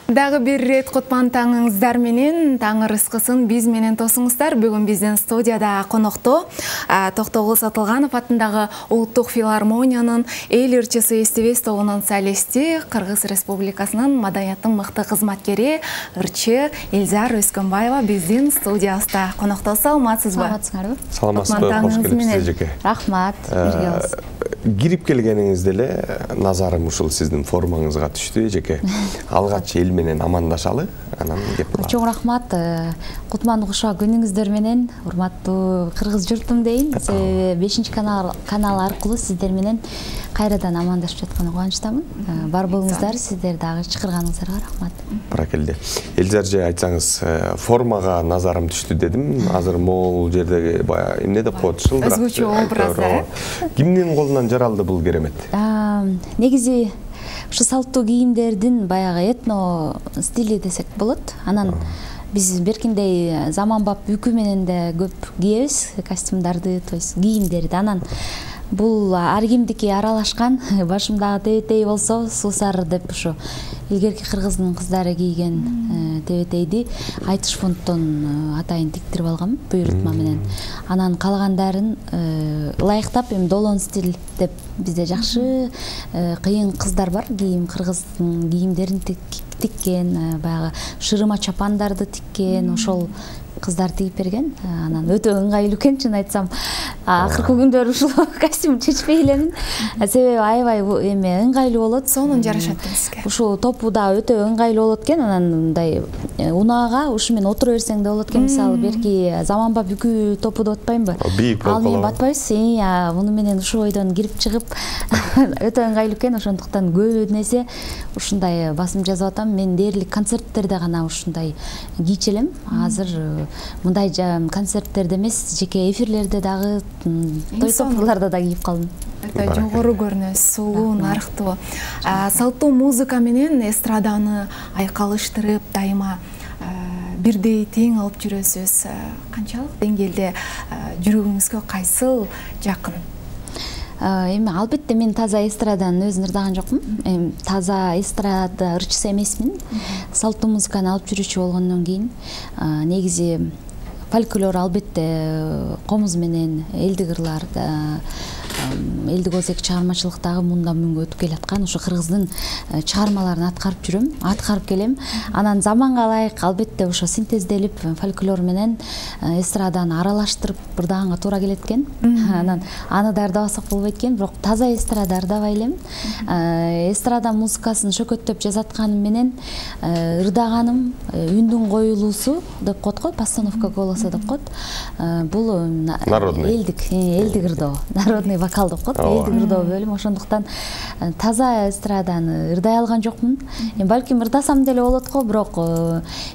Дагы бир рет кутман таңыңыздар менен, таңы рыскысын биз менен тосуңуздар. Бүгүн биздин студияда конокто Токтогул Сатылганов атындагы Улуттук филармониянын эл ырчысы эстебес тобунун солисти, Кыргыз Республикасынын маданияттын мыкты кызматкери, ырчы Элзар Өскөнбаева биздин студиябызда конокто. Саламатсызбы? Саламатсызбы, кош келипсиз жеке. Рахмат, бирге болсун. Кирип келгениңизде эле назарым ушул сиздин формаңызга түштү жеке. Алгач эл менен амандашалы, анан кеп калалы. Чоң рахмат. Кутман угуша күнүңүздөр менен, урматтуу кыргыз журтум дейин. 5 канал аркылуу сиздер менен кайрадан амандашып жаткан кубанычтамын. Бар болуңуздар, сиздер дагы чакырганыңыздарга рахмат. Баракелде. Элзар же айтсаңыз, формага назарым түштү дедим. Азыр могул жердеги баягы эмне деп коет, шылдырак. Өзгөчө образ. Кимдин колунан жаралды бул керемет? Негизи ушу салттуу кийимдердин баягы этно стили десек болот. Анан биз беркиндей заманбап үкү менен да көп кийебиз костюмдарды, то есть кийимдерди. Анан бул ар кимдики аралашкан, башымдагы тебетей болсо суусар деп ушу илгерки кыргыздын кыздары кийген тебетейди айтыш фонттон атайын тиктирип алгам буйрутма менен. Анан калгандарын ылайыктап эми долон стиль деп бизде жакшы кыйын кыздар бар, кийим кыргыздын кийимдерин тиккен, баягы шырыма чапандарды тиккен, ошол кыздар тигип берген. Анан өтө ыңгайлуу экен, чын айтсам. Акыркы күндөр ушул костюм чечпей эленмин. Себеби аябай эме ыңгайлуу болот. Сонун жарашат сизге. Ушул топу да өтө ыңгайлуу болот экен. Анан мындай унаага ушу менен отура берсең да болот экен. Мисалы берки заманбап үкү топу деп атпаймынбы? Ал менен батпайбыз. Муну менен ушу ойдон кирип чыгып өтө ыңгайлуу экен. Ошондуктан көп нерсе ушундай басым жазып атам. Мен дээрлик концерттерде гана ушундай кийчелем. Азыр мындай концерттерде эмес, жеке эфирлерде дагы, той топторлордо да кийип калдым. Өтө жогору көрүнөсүз, сулуу, нарыктуу. Салттуу музыка менен эстраданы айкалыштырып, дайыма бирдей тең алып жүрөсүз. Канчалык деңгээлде жүрөгүңүзгө кайсыл жакын? Эми албетте мен таза эстраданын өзүн ырдаган жокмун. Таза эстрада ырчысы эмесмин. Салттуу музыканы алып жүрүүчү болгондон кийин негизи фольклор албетте комуз менен элдик ырларда, элдик өзек чыгармачылыктагы мындан муңга өтүп келаткан ушу кыргыздын чыгармаларын аткарып жүрөм, аткарып келем. Анан заманга ылайык албетте ошо синтезделип фольклор менен эстраданы аралаштырып ырдаганга туура келет экен. Анан аны да ырдабасак болбойт экен, бирок таза эстрада ырдабай элем. Эстрада музыкасын шөкөттөп жазатканым менен ырдаганым үндүн коюлуусу деп коет го, постановка голоса деп коет. Бул элдик ырдоо, народный вокал деп коет, элдик ырдоо бөлүм. Ошондуктан таза эстраданы ырдай алган жокмун. Балким ырдасам деле болот го, бирок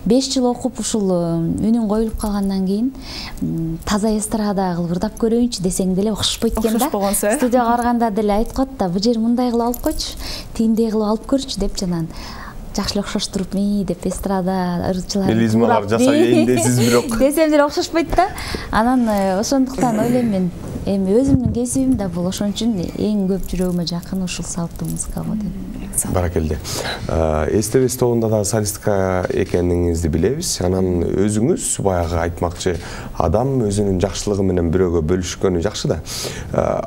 5 жыл окуп ушул үнүн коюлуп калгандан кийин таза эстрада кылып ырдап көрөйүнчү десең деле окшошпойт экен да. Студияга барганда деле айтып коет да, бу жер мындай кылып алып койчу, тиндей кылып алып көрчү деп, жанан жакшы окшоштуруп деп эстрада ырчылар мелизмалар жасайын дейсиз, бирок десем деле окшошпойт да. Анан ошондуктан ойлойм мен эми өзүмдүн кесибим да бул, ошон үчүн эң көп жүрөгүмө жакын ушул салттуу музыка болот. Баракелде. Эстебес тобунда да солистка экениңизди билебиз. Анан өзүңүз баягы айтмакчы адам өзүнүн жакшылыгы менен бирөөгө бөлүшкөнү жакшы да.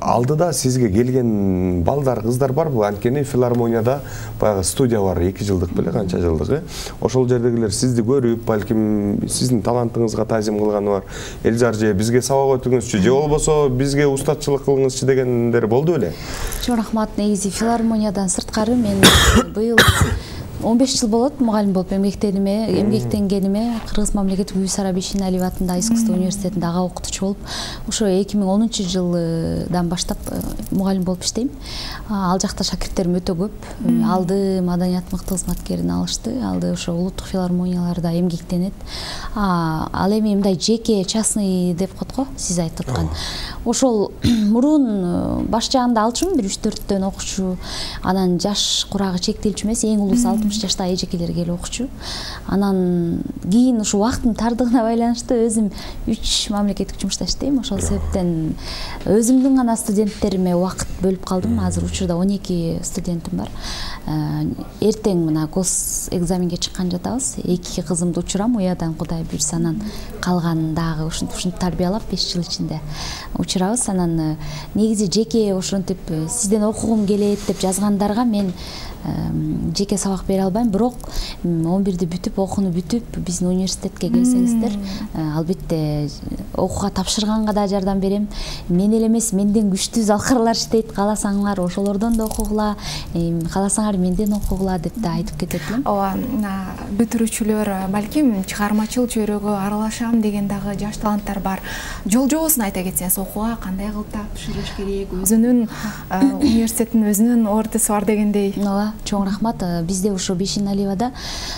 Алдыда сизге келген балдар, кыздар барбы? Анткени филармонияда баягы студия бар, 2 жылдык беле, канча жылдыгы. Ошол жердегилер сизди көрүп, балким сиздин талантыңызга таазим кылганы бар. Элзар же бизге сабак өтүңүзчү, же болбосо бизге устатчылык кылыңызчы дегендер болду беле? Чоң рахмат. Негизи филармониядан сырткары мен быйыл 15 жыл болот мугалим болуп эмгектенгениме. Кыргыз мамлекеттик Үйсара Бишиналиев атындагы искусство университетинде ага окутуучу болуп, ошо 2010 жылдан баштап мугалим болуп иштейм. Ал жакта шакирттерим өтө көп. Алды маданият мыкты кызматкерин алышты. Алды ошо улуттук филармонияларда эмгектенет. Ал эми мындай жеке частный деп коет го, сиз айтып аткан. Ошол мурун баш жагында алчумун, бир 3-4төн окуучу. Анан жаш курагы чектелчү эмес, эң улуусу 60 жаштагы эжекелер келип окучу. Анан кийин ушу убакыттын тардыгына байланыштуу өзүм 3 мамлекеттик жумушта иштейм. Ошол себептен өзүмдүн гана студенттериме убакыт бөлүп калдым. Азыр учурда 12 студентим бар. Эртең мына гос экзаменге чыккан жатабыз. 2 кызымды учурам, уядан Кудай буйрса, анан калганын дагы ушинтип тарбиялап 5 жыл ичинде учурабыз. Анан негизи жеке ошентип сизден окугум келет деп жазгандарга мен жеке сабак бере албайм, бирок 11-ди бүтүп, окууну бүтүп, биздин университетке келсеңиздер, албетте окууга тапшырганга да жардам берем. Мен эле эмес, менден күчтүү залкарлар иштейт, кааласаңар ошолордон да окугула, кааласаңар менден окугула деп да айтып кетет элем. Ооба, бүтүрүүчүлөр балким чыгармачыл чөйрөгө аралашам деген дагы жаш таланттар бар. Жол-жобосун айта кетсеңиз, окууга кандай кылып тапшырыш керек? Өзүнүн университеттин өзүнүн ОРТ-си бар дегендей. Чоң рахмат. Бизде ушу Бишин-Алиевада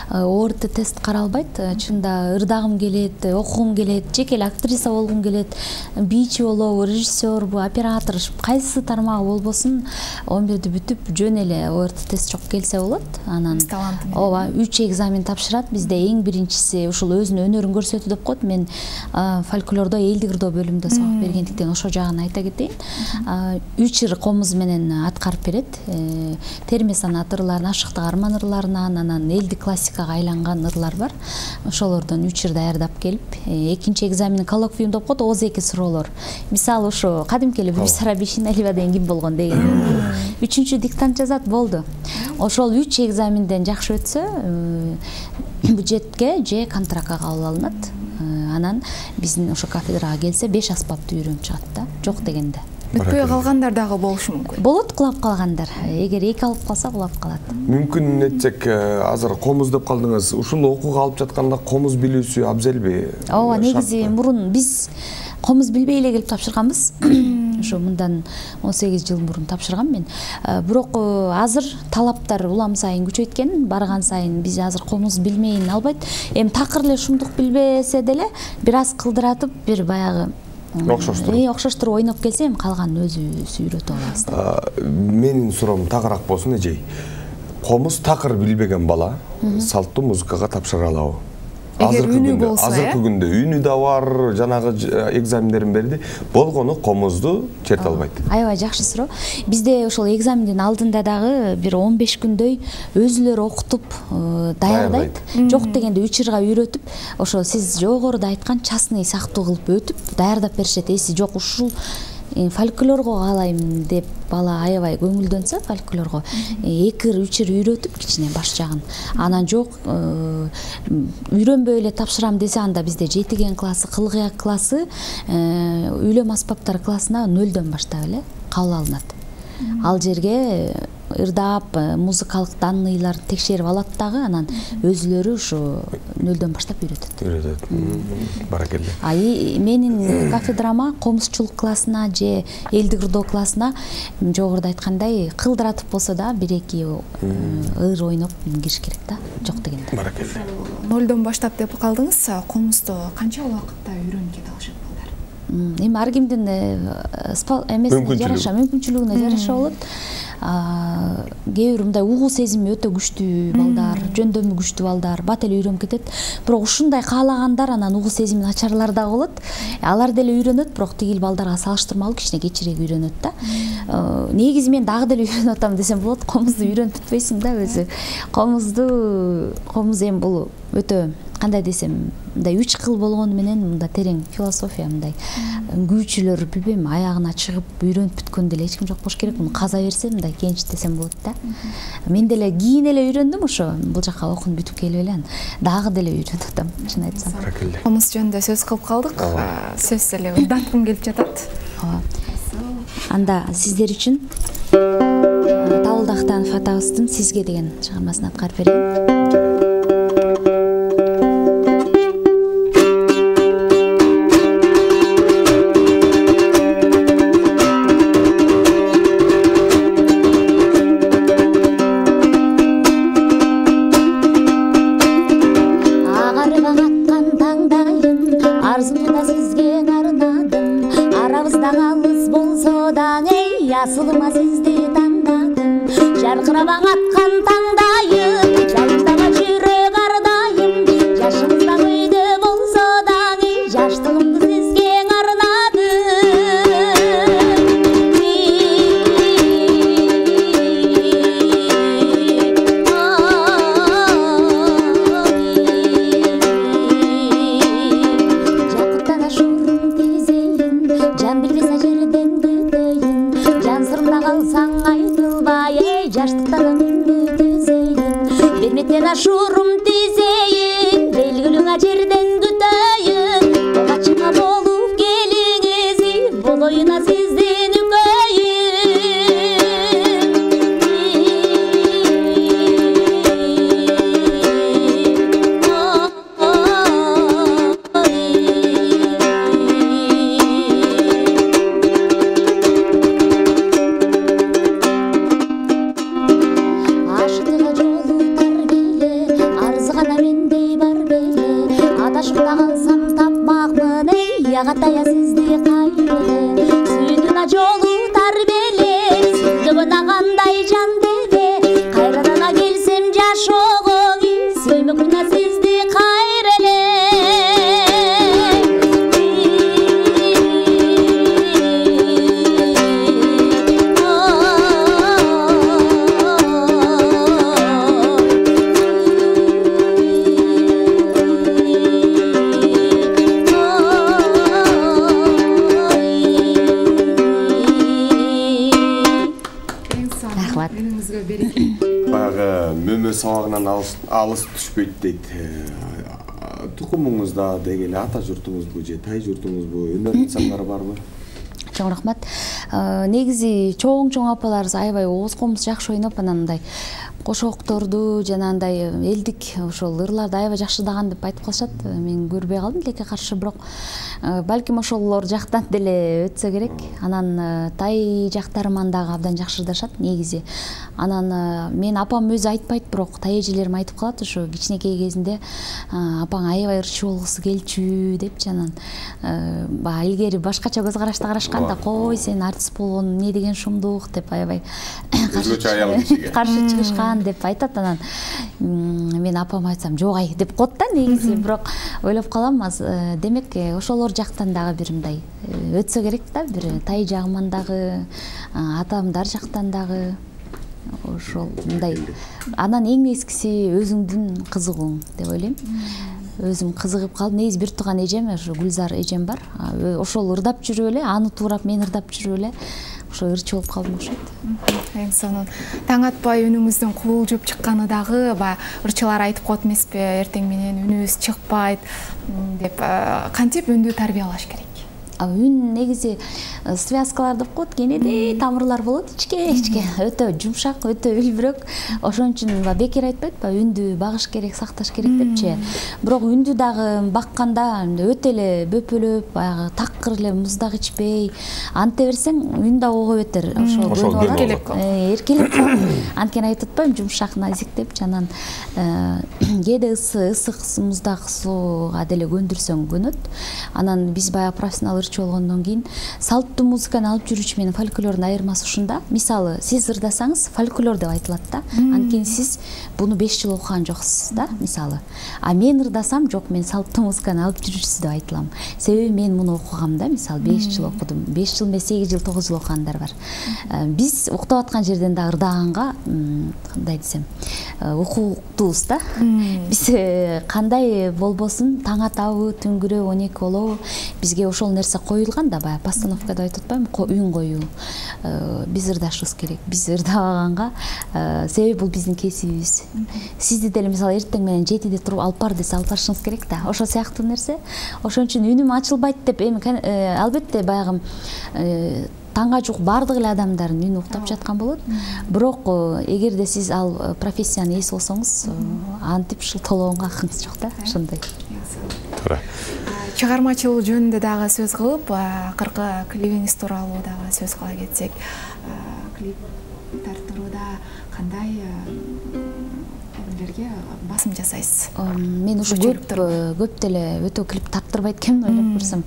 ОРТ тест каралбайт. Чында ырдагым келет, окугум келет, жеке эле актриса болгум келет, бийчи болобу, режиссербу, оператор, кайсы тармагы болбосун 11-ди бүтүп жөн эле ОРТ тест жок келсе болот. Анан ооба 3 экзамен тапшырат. Бизде эң биринчиси ушул өзүнүн өнөрүн көрсөтүү деп коет. Мен фольклордо, элдик ырдоо бөлүмүндө сабак бергендиктен ошо жагын айта кетейин. 3 ыр комуз менен аткарып берет. Терме санат ырларын, ашыктык арман ырларынан, анан элдик классикага айланган ырлар бар. Ошолордон 3 ыр даярдап келип, экинчи экзамен коллоквиум деп коет, ооз-эки суроолор. Мисалы ушу кадимки эле Бибисара Бишин-Алиева деген ким болгон деген. 3-чү диктант жазат, болду. Ошол 3 экзаменден жакшы өтсө, бюджетке же контрактка кабыл алынат. Анан биздин ошо кафедрага келсе 5 аспапты үйрөнүп чыгат да, жок дегенде. Бүтпөй калгандар дагы болушу мүмкүн. Болот, кулап калгандар. Эгер 2 алып калса кулап калат. Мүмкүн этсек, азыр комуз деп калдыңыз. Ушуну окууга алып жатканда комуз билүүсү абзелби? Ооба, негизи мурун биз комуз билбей эле келип тапшырганбыз. Ошо мындан 18 жыл мурун тапшыргам мен. Бирок азыр талаптар улам сайын күчөйткөн, барган сайын биз азыр комуз билмейин албайт. Эми такыр эле шумдук билбесе деле бир аз кылдыратып, бир баягы окшоштуруп ойноп келсе, эми калганын өзүбүз үйрөтүп алабыз. Менин суроом тагыраак болсун, эжей. Комуз такыр билбеген бала салттуу музыкага тапшыра алабы? Эгер үнү болсо, азыркы күндө үнү да бар, жанагы экзамендерин берди, болгону комузду черте албайт. Аябай жакшы суроо. Бизде ошол экзамендин алдында дагы бир 15 күндөй өзүлөрү окутуп даярдайт. Жок дегенде 3 ырга үйрөтүп, ошо сиз жогоруда айткан частный сактуу кылып өтүп даярдап беришет. Эси жок, ушул фольклорго каалайм деп бала аябай көңүлдөнсө фольклорго 2-3 ыр үйрөтүп кичине баш жагын. Анан жок, үйрөнбөй эле тапшырам десе, анда бизде жетиген классы, кылгыяк классы, үйлөм аспаптар классына 0-дөн баштап эле кабыл алынат. Ал жерге ырдап, музыкалык данныйларды текшерип алат дагы, анан өзүлөрү ушу 0-дөн баштап үйрөтөт. Баракелде. Менин кафедрама комузчулук классына же элдик ырдоо классына жогоруда айткандай кылдыратып болсо да 1-2 ыр ойноп кириш керек да, жок дегенде. Баракелде. 0-дон баштап деп калдыңыз. Комузду канча убакытта үйрөнүп кете алышат балдар? Эми ар кимдин эмесине жараша, мүмкүнчүлүгүнө жараша болот. Кээ бир мындай угуу сезими өтө күчтүү балдар, жөндөмү күчтүү балдар бат эле үйрөнүп кетет. Бирок ушундай каалагандар анан угуу сезими начарлар да болот. Алар деле үйрөнөт, бирок тигил балдарга салыштырмалуу кичине кечирээк үйрөнөт да. Негизи мен дагы деле үйрөнүп атам десем болот. Комузду үйрөнүп бүтпөйсүң да өзү. Комуз эми бул өтө кандай десем, мындай 3 кыл болгону менен мында терең философия, мындай күйчүлөр билбейм, аягына чыгып үйрөнүп бүткөн деле эч ким жок болуш керек. Муну каза берсе мындай кенчтесем болот да. Мен деле кийин эле үйрөндүм ошо, бул жака окууну бүтүп келип эле дагы деле үйрөнүп атам, чын айтсам. Комуз жөнүндө сөз кылып калдык. Сөз эле ырдаткым келип жатат. Анда сиздер үчүн Табылды Актанов атабыздын Сизге деген чыгармасын аткарып берейин. Асылыма сизди тандадым, жаркырап аңаткан таңдайым, жашурум тизейин белгилүү жерден күтөйүн бачыңа болуп келиңиз болоюна сиздин Ягатая сизди кайрылы сүйдүна жолу тар беле сүйдүгүна кандай жан деле кайрадан келсем жашоого сүймөкүна сизди кайреле баягы мөмө сабагынан алыс түшпөйт дейт. Тукумуңузда деги эле ата журтуңузбу же тай журтуңузбу өнөр нысандары барбы? Чоң рахмат. Негизи чоң апаларыбыз аябай ооз комуз жакшы ойноп анандай кошокторду жанагындай элдик ошол ырларды аябай жакшыдаган деп айтып калышат. Мен көрбөй калдым тилекке каршы, бирок балким ошолор жактан деле өтсө керек. Анан тай жактарыман дагы абдан жакшырдашат негизи. Анан мен апам өзү айтпайт, бирок тай эжелерим айтып калат, ошо кичинекей кезинде апаң аябай ырчы болгусу келчү депчи. Анан баягы илгери башкача көз карашта карашкан да, кой сен артист болгон эмне деген шумдук деп аябай каршы чыгышкан деп айтат. Анан мен апама айтсам жок ай деп коет да негизи, бирок ойлоп калам демек ошолор жактан дагы бир мындай өтсө керек да, бир тай жагыман дагы атамдар жактан дагы ошол мындай. Анан эң эскиси өзүңдүн кызыгууң деп ойлойм. Өзүм кызыгып калдым. Негизи бир тууган эжем, ошо Гүлзар эжем бар. Ошол ырдап жүрүп эле, аны туурап мен ырдап жүрүп эле ошо ырчы болуп калдым окшойт. Эң сонун таң атпай үнүңүздүн куулжуп чыкканы дагы баягы ырчылар айтып коет эмеспи, эртең менен үнүбүз чыкпайт деп. Кантип үндү тарбиялаш керек? Үн негизи связкалар деп коет, кенеде тамырлар болот, ичке өтө жумшак, өтө үлбүрөк. Ошон үчүн бекер айтпайт, үндү багыш керек, сакташ керек депчи. Бирок үндү дагы бакканда өтө эле бөпөлөп, баягы такыр эле муздак ичпей анте берсең үн да ого өтөр. Ошол эркелеп анткени айтып атпайбы, жумшак, назик депчи. Анан кээде ысык муздак сууга деле көндүрсөң көнөт. Анан биз баягы профессионал ырчы болгондон кийин салттуу музыканы алып жүрүүчү менен фольклордун айырмасы ушунда. Мисалы, сиз ырдасаңыз фольклор деп айтылат да. Анткени сиз буну 5 жыл окуган жоксуз да, мисалы. А мен ырдасам, жок, мен салттуу музыканы алып жүрүүчүсү деп айтылам. Себеби мен муну окугам да, мисалы 5 жыл окудум. 5 жыл эмес, 8 жыл, 9 жыл окугандар бар. Биз уктап аткан жерден да ырдаганга, кандай десем, укуктуубуз да. Биз кандай болбосун, таң атабы, түнгүрө 12 болобу, бизге ошол нерсе коюлган да, баягы постановка деп айтып атпаймынбы, үн коюу. Биз ырдашыбыз керек. Биз ырдабаганга, себеби бул биздин кесибибиз. Сизди деле мисалы эртең менен 7-де туруп алып бар десе алып барышыңыз керек да. Ошол сыяктуу нерсе. Ошон үчүн үнүм ачылбайт деп эми албетте баягы таңга жук бардык эле адамдардын үнү уктап жаткан болот. Бирок эгерде сиз ал профессиянын ээси болсоңуз, антип шылтоолоонго акыңыз жок да, ошондой. Туура. Чыгармачылык жөнүндө дагы сөз кылып, акыркы клибиңиз тууралуу дагы сөз кыла кетсек, клип тартырууда кандай эмелерге басым жасайсыз? Мен ушу көп деле өтө клип тарттырбайт экенмин, ойлоп көрсөм.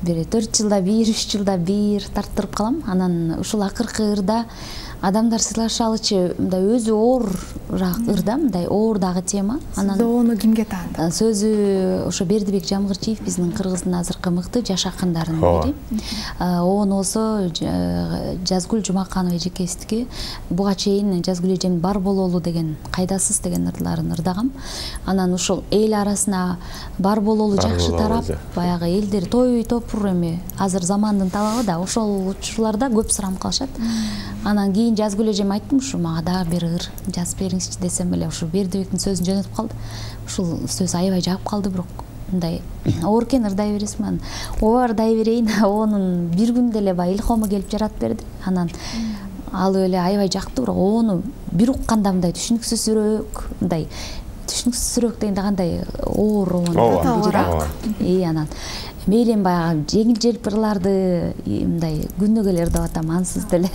Бир 4 жылда бир, 3 жылда бир тарттырып калам. Анан ушул акыркы ырда адамдар сыйлашалычы мындай өзү оорураак ырда, мындай оор дагы тема. Анан ону кимге таандык? Сөзү ошо Бердибек Жамгырчиев, биздин Кыргыздын азыркы мыкты жаш акындарынын бири. Ону болсо Жазгүл Жумаканова эжекебиздики. Буга чейин Жазгүл эжем бар бололу деген, кайдасыз деген ырларын ырдагам. Анан ушул эл арасына бар бололу жакшы тарап, баягы элдер той топур эми азыр замандын талабы да, ошол учурларда көп сурам калышат. Анан кийин кийин жазгүл эжеме айттым, ушу мага дагы бир ыр жазып бериңизчи десем эле ушу Бердибектин сөзүн жөнөтүп калды. Ушул сөз аябай жагып калды, бирок мындай оор экен, ырдай бересиңби? Анан ооба ырдай берейин. Оонун бир күндө эле баягы илхому келип жаратып берди. Анан алып эле аябай жакты, бирок оону бир укканда мындай түшүнүксүзүрөөк, мындай түшүнүксүзүрөөк дегенде кандай оор оону. Анан мейли эми баягы жеңил желпи ырларды мындай күнүгө эле ырдап атам, ансыз деле.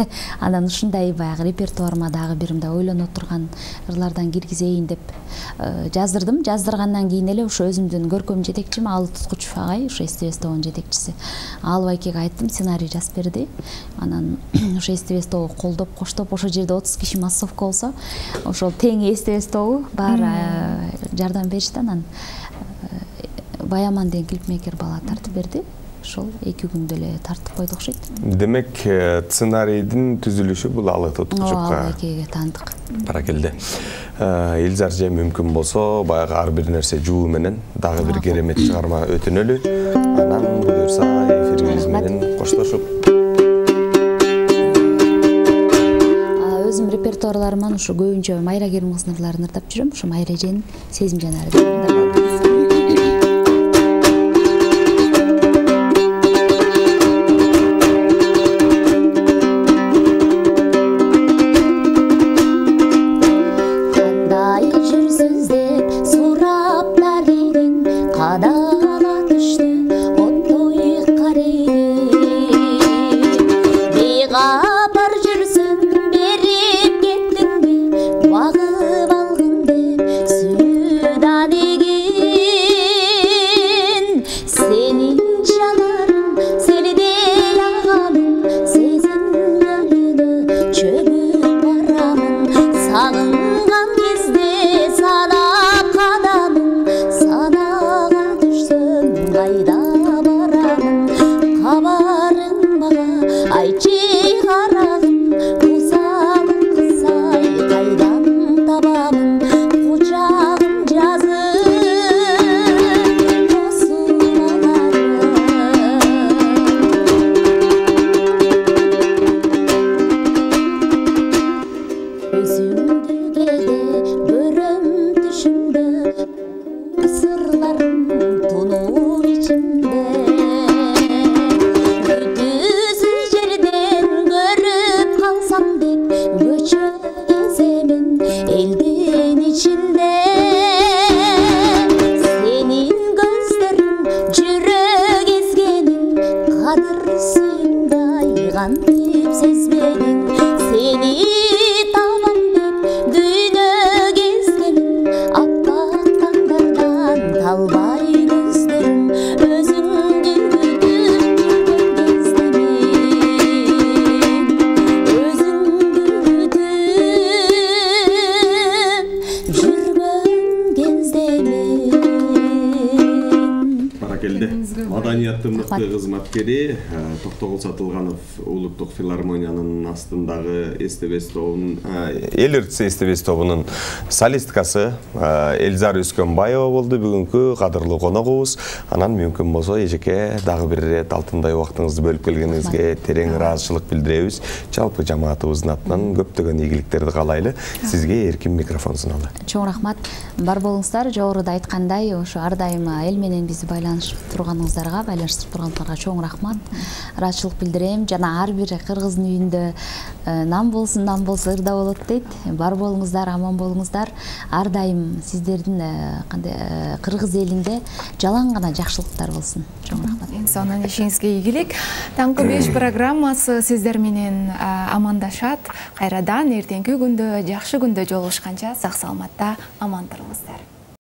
Анан ушундай баягы репертуарыма дагы бир мындай ойлоно турган ырлардан киргизейин деп жаздырдым. Жаздыргандан кийин эле ошо өзүмдүн көркөм жетекчим Алы Туткучев агай, ошо СТВ тобунун жетекчиси Алып айкеге айттым, сценарий жазып берди. Анан ошо СТВ тобу колдоп, коштоп, ошо жерде 30 киши массовка болсо, ошол тең СТВ тобу баары жардам беришти. Анан Баяман деген клипмейкер бала тартып берди. Ошол 2 күндө эле тартып койду окшойт. Демек, сценарийдин түзүлүшү бул Алы Туткучевка. Алы айкеге таандык. Баракелде. Илзар же мүмкүн болсо, баягы ар бир нерсе жуу менен дагы бир керемет чыгарма өтүнөлү. Анан буюрса эфирибиз менен коштошуп. Өзүм репертуарларыман ушу көбүнчө Майра Керимкызынын ырларын ырдап жүрөм. Ушу Майра эженин Сезим жанары. Маданияттын мыкты кызматкери Токтогул Сатылганов Улуттук филармониянын астындагы СТВ тобунун эл ырчысы СТВ тобунун солисткасы Элзар Өскөнбаева болду бүгүнкү кадырлуу коногубуз. Анан мүмкүн болсо эжеке дагы бир ирет алтындай убактыңызды бөлүп келгениңизге терең ыраазычылык билдиребиз. Жалпы жамаатыбыздын атынан көптөгөн ийгиликтерди каалайлы. Сизге эркин микрофон сунулат. Чоң рахмат. Бар болуңуздар. Жогоруда айткандай, ошо ар дайым эл менен бизди байланыштырып турганыңыздарга, байланыштырып турганыңыздарга чоң рахмат. Ыраазычылык билдирем. Жана ар бир кыргыздын үйүндө нам болсун, ырда болот дейт. Бар болуңуздар, аман болуңуздар. Ар дайым сиздердин кыргыз элинде жалаң гана жакшылыктар болсун. Чоң рахмат. Сонун ишиңизге ийгилик. Таңкы 5 программасы сиздер менен амандашат. Кайрадан эртеңки күндө, жакшы күндө жолугушканча сак саламатта аман туруңуздар.